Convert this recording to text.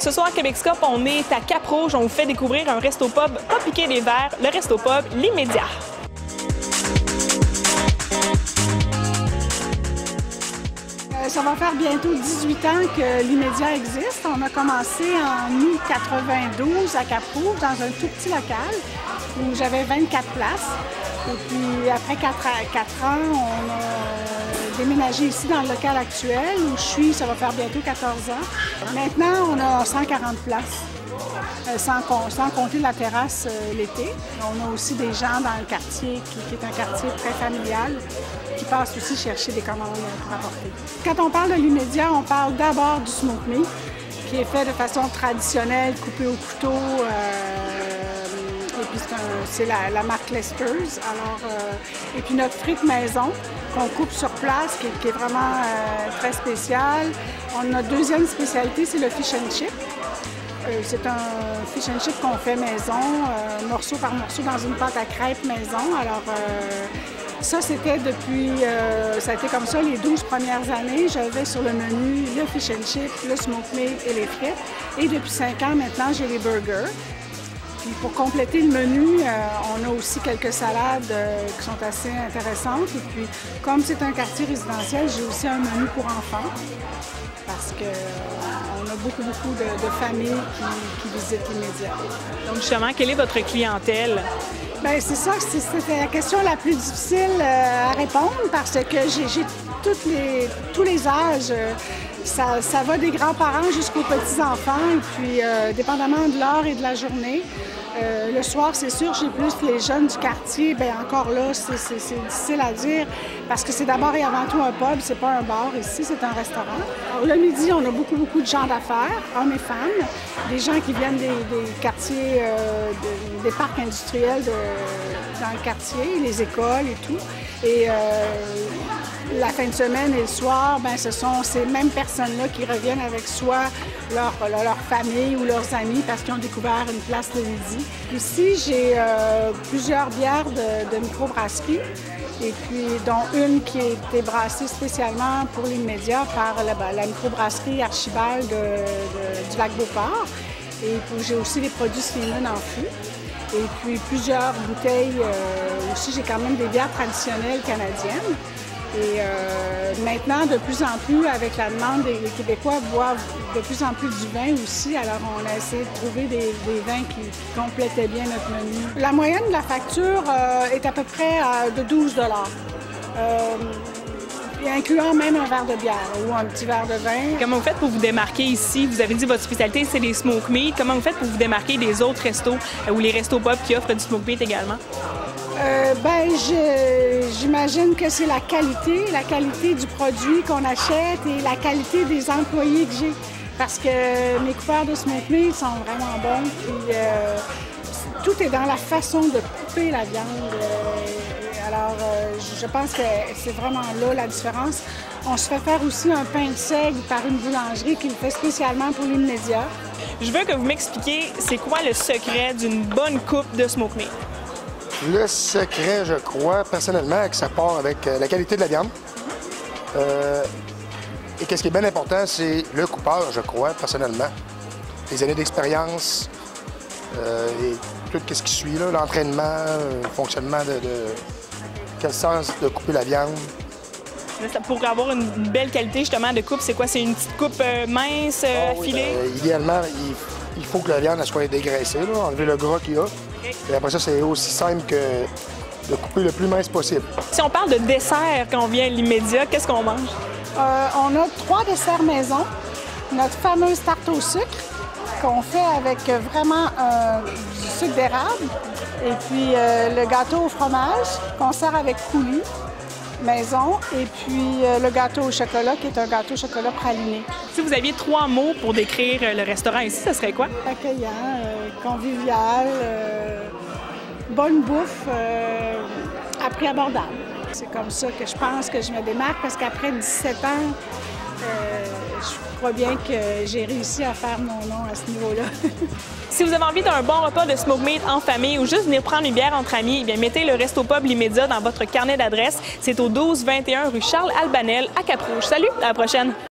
monde, ce soir à Québec's Cup, on est à Cap-Rouge. On vous fait découvrir un resto-pub pas piqué des verres, le resto-pub L'Immédiat. Ça va faire bientôt 18 ans que l'Immédiat existe. On a commencé en août 92 à Cap-Rouge, dans un tout petit local où j'avais 24 places. Et puis après 4 ans, on a déménagé ici dans le local actuel où je suis, ça va faire bientôt 14 ans. Maintenant, on a 140 places, sans compter la terrasse l'été. On a aussi des gens dans le quartier qui est un quartier très familial, qui passent aussi chercher des commandes pour apporter. Quand on parle de l'Immédiat, on parle d'abord du smoke meat, qui est fait de façon traditionnelle, coupé au couteau. Et puis c'est la marque Lester's. Et puis notre frite maison qu'on coupe sur place, qui est vraiment très spécial. Notre deuxième spécialité, c'est le fish and chip. C'est un fish and chip qu'on fait maison, morceau par morceau, dans une pâte à crêpes maison. Ça, c'était depuis, ça a été comme ça les 12 premières années. J'avais sur le menu le fish and chip, le smoke meat et les frites. Et depuis 5 ans maintenant, j'ai les burgers. Puis pour compléter le menu, on a aussi quelques salades qui sont assez intéressantes. Et puis, comme c'est un quartier résidentiel, j'ai aussi un menu pour enfants. Parce qu'on a beaucoup de familles qui visitent l'Immédiat. Donc justement, quelle est votre clientèle? Bien, c'est ça, c'était la question la plus difficile à répondre parce que j'ai tous les âges. Ça va des grands-parents jusqu'aux petits-enfants et puis dépendamment de l'heure et de la journée. Le soir, c'est sûr, j'ai plus les jeunes du quartier. Bien, encore là, c'est difficile à dire parce que c'est d'abord et avant tout un pub, c'est pas un bar. Ici, c'est un restaurant. Alors, le midi, on a beaucoup de gens d'affaires, hommes et femmes, des gens qui viennent des quartiers, des parcs industriels dans le quartier, les écoles et tout. Et la fin de semaine et le soir, bien, ce sont ces mêmes personnes-là qui reviennent avec soit leur famille ou leurs amis parce qu'ils ont découvert une place le midi. Ici, j'ai plusieurs bières de microbrasserie et puis dont une qui a été brassée spécialement pour l'Immédiat par la microbrasserie Archibald du Lac-Beauport. Et puis j'ai aussi les produits Sleeman en fût. Et puis plusieurs bouteilles, aussi j'ai quand même des bières traditionnelles canadiennes. Et maintenant, de plus en plus, avec la demande, les Québécois boivent de plus en plus du vin aussi. Alors, on a essayé de trouver des vins qui complétaient bien notre menu. La moyenne de la facture est à peu près de 12 $. Incluant même un verre de bière ou un petit verre de vin. Comment vous faites pour vous démarquer ici? Vous avez dit votre spécialité, c'est les smoke meat. Comment vous faites pour vous démarquer des autres restos ou les restos pub qui offrent du smoke meat également? J'imagine que c'est la qualité du produit qu'on achète et la qualité des employés que j'ai. Parce que mes coupeurs de smoke meat sont vraiment bons. Puis, tout est dans la façon de couper la viande. Je pense que c'est vraiment là la différence. On se fait faire aussi un pain de seigle par une boulangerie qui le fait spécialement pour l'Immédiat. Je veux que vous m'expliquiez c'est quoi le secret d'une bonne coupe de smoke meat. Le secret, je crois, personnellement, que ça part avec la qualité de la viande. Et qu'est-ce qui est bien important, c'est le coupeur, je crois, personnellement. Les années d'expérience et tout ce qui suit, l'entraînement, le fonctionnement de quel sens de couper la viande. Pour avoir une belle qualité justement de coupe, c'est quoi? C'est une petite coupe mince, filée? Idéalement, il faut que la viande elle soit dégraissée, enlever le gras qu'il y a. Et après ça, c'est aussi simple que de couper le plus mince possible. Si on parle de dessert quand on vient à l'Immédiat, qu'est-ce qu'on mange? On a 3 desserts maison. Notre fameuse tarte au sucre qu'on fait avec vraiment du sucre d'érable. Et puis le gâteau au fromage qu'on sert avec coulis maison. Et puis le gâteau au chocolat qui est un gâteau au chocolat praliné. Si vous aviez 3 mots pour décrire le restaurant ici, ce serait quoi? Accueillant, convivial, bonne bouffe, à prix abordable. C'est comme ça que je pense que je me démarque parce qu'après 17 ans, je crois bien que j'ai réussi à faire mon nom à ce niveau-là. Si vous avez envie d'un bon repas de smoke meat en famille ou juste venir prendre une bière entre amis, eh bien mettez le resto-pub L'Immédiat dans votre carnet d'adresses. C'est au 1221 rue Charles-Albanel à Cap-Rouge. Salut, à la prochaine!